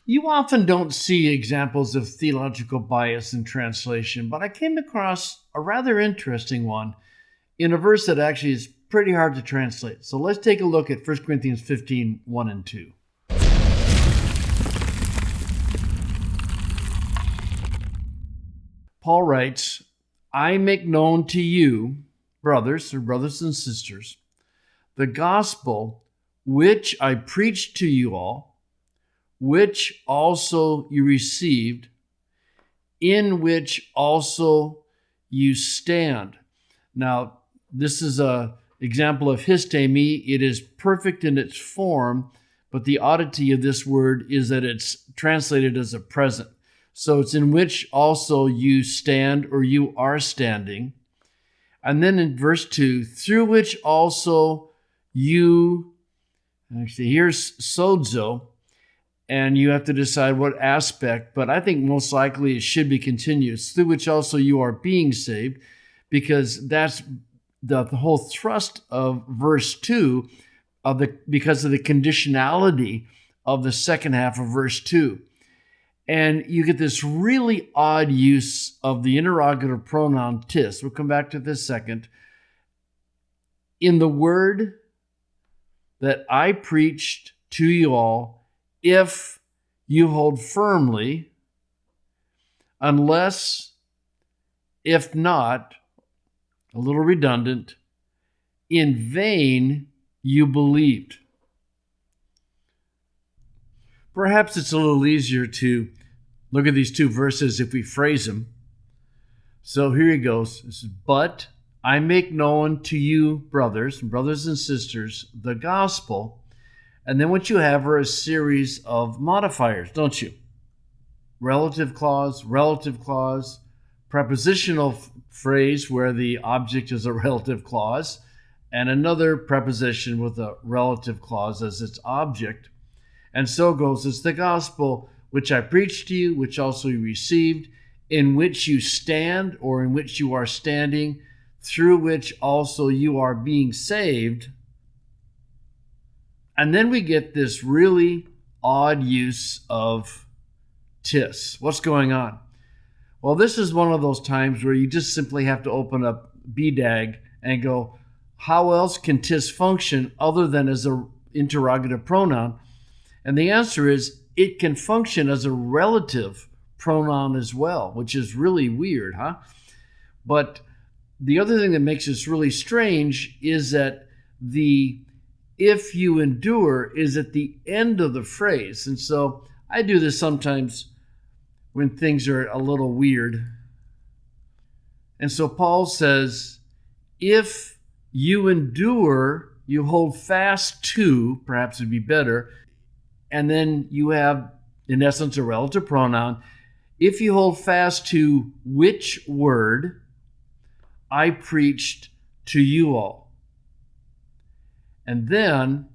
You often don't see examples of theological bias in translation, but I came across a rather interesting one in a verse that actually is pretty hard to translate. So let's take a look at 1 Corinthians 15, 1 and 2. Paul writes, I make known to you, brothers and sisters, the gospel which I preached to you all, which also you received, in which also you stand. Now, this is an example of histemi. It is perfect in its form, but the oddity of this word is that it's translated as a present. So it's in which also you stand, or you are standing. And then in verse 2, through which also you, actually here's sozo, and you have to decide what aspect, but I think most likely it should be continuous, through which also you are being saved, because that's the whole thrust of verse 2, because of the conditionality of the second half of verse 2. And you get this really odd use of the interrogative pronoun tis. We'll come back to this second. In the word that I preached to you all, if you hold firmly, unless, if not, a little redundant, in vain you believed. Perhaps it's a little easier to look at these two verses if we phrase them. So here he goes. This is, but I make known to you, brothers and sisters, the gospel. And then what you have are a series of modifiers, don't you? Relative clause, prepositional phrase where the object is a relative clause, and another preposition with a relative clause as its object. And so goes, it's the gospel which I preached to you, which also you received, in which you stand, or in which you are standing, through which also you are being saved. And then we get this really odd use of tis. What's going on? Well, this is one of those times where you just simply have to open up BDAG and go, how else can tis function other than as an interrogative pronoun? And the answer is, it can function as a relative pronoun as well, which is really weird, huh? But the other thing that makes this really strange is that the if you endure is at the end of the phrase. And so I do this sometimes when things are a little weird. And so Paul says, if you endure, you hold fast to, perhaps it'd be better, and then you have, in essence, a relative pronoun. If you hold fast to which word I preached to you all. And then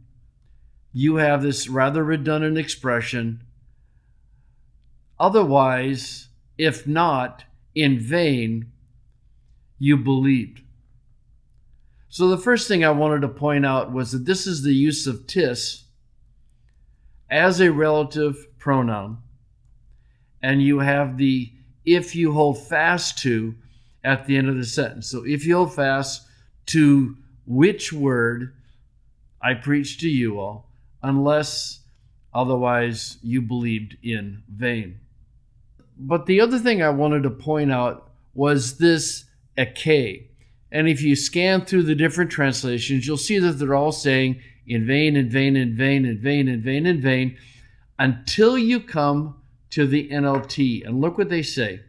you have this rather redundant expression, otherwise, if not, in vain, you believed. So the first thing I wanted to point out was that this is the use of tis as a relative pronoun, and you have the if you hold fast to at the end of the sentence. So if you hold fast to which word I preached to you all, unless otherwise you believed in vain. But the other thing I wanted to point out was this eke. And if you scan through the different translations, you'll see that they're all saying in vain, in vain, in vain, in vain, in vain, in vain, until you come to the NLT. And look what they say.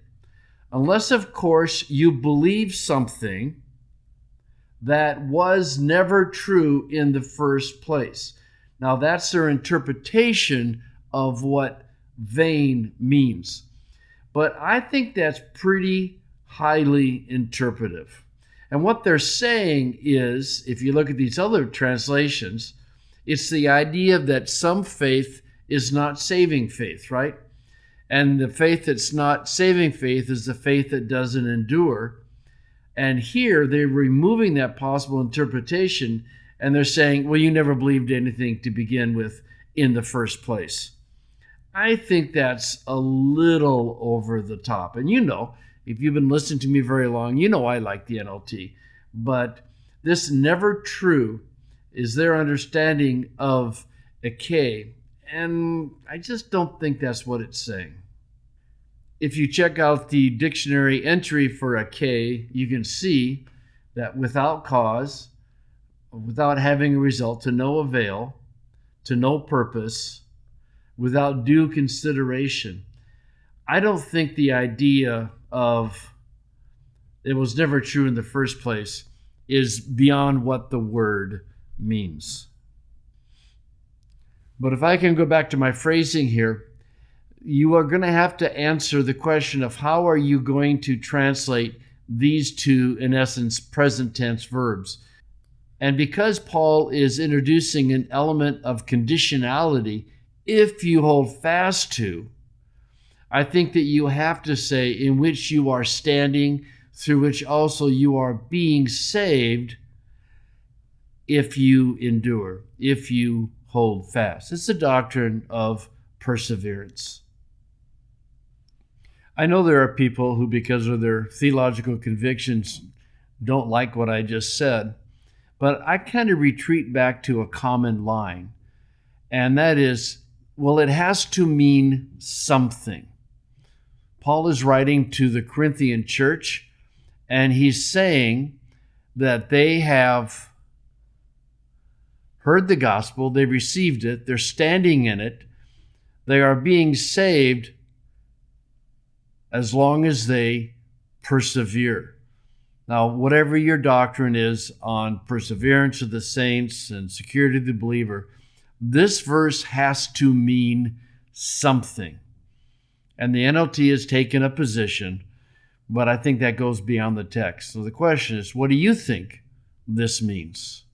Unless, of course, you believe something that was never true in the first place. Now, that's their interpretation of what vain means. But I think that's pretty highly interpretive. And what they're saying is, if you look at these other translations, it's the idea that some faith is not saving faith, right? And the faith that's not saving faith is the faith that doesn't endure. And here they're removing that possible interpretation, and they're saying, well, you never believed anything to begin with in the first place. I think that's a little over the top. And if you've been listening to me very long, I like the NLT. But this never true is their understanding of a K. And I just don't think that's what it's saying. If you check out the dictionary entry for a K, you can see that without cause, without having a result, to no avail, to no purpose, without due consideration. I don't think the idea of it was never true in the first place is beyond what the word means. But if I can go back to my phrasing here, you are going to have to answer the question of how are you going to translate these two, in essence, present tense verbs. And because Paul is introducing an element of conditionality, if you hold fast to, I think that you have to say in which you are standing, through which also you are being saved, if you endure, if you hold fast. It's the doctrine of perseverance. I know there are people who, because of their theological convictions, don't like what I just said, but I kind of retreat back to a common line, and that is, well, it has to mean something. Paul is writing to the Corinthian church, and he's saying that they have heard the gospel, they received it, they're standing in it, they are being saved as long as they persevere. Now, whatever your doctrine is on perseverance of the saints and security of the believer, this verse has to mean something. And the NLT has taken a position, but I think that goes beyond the text. So the question is, what do you think this means?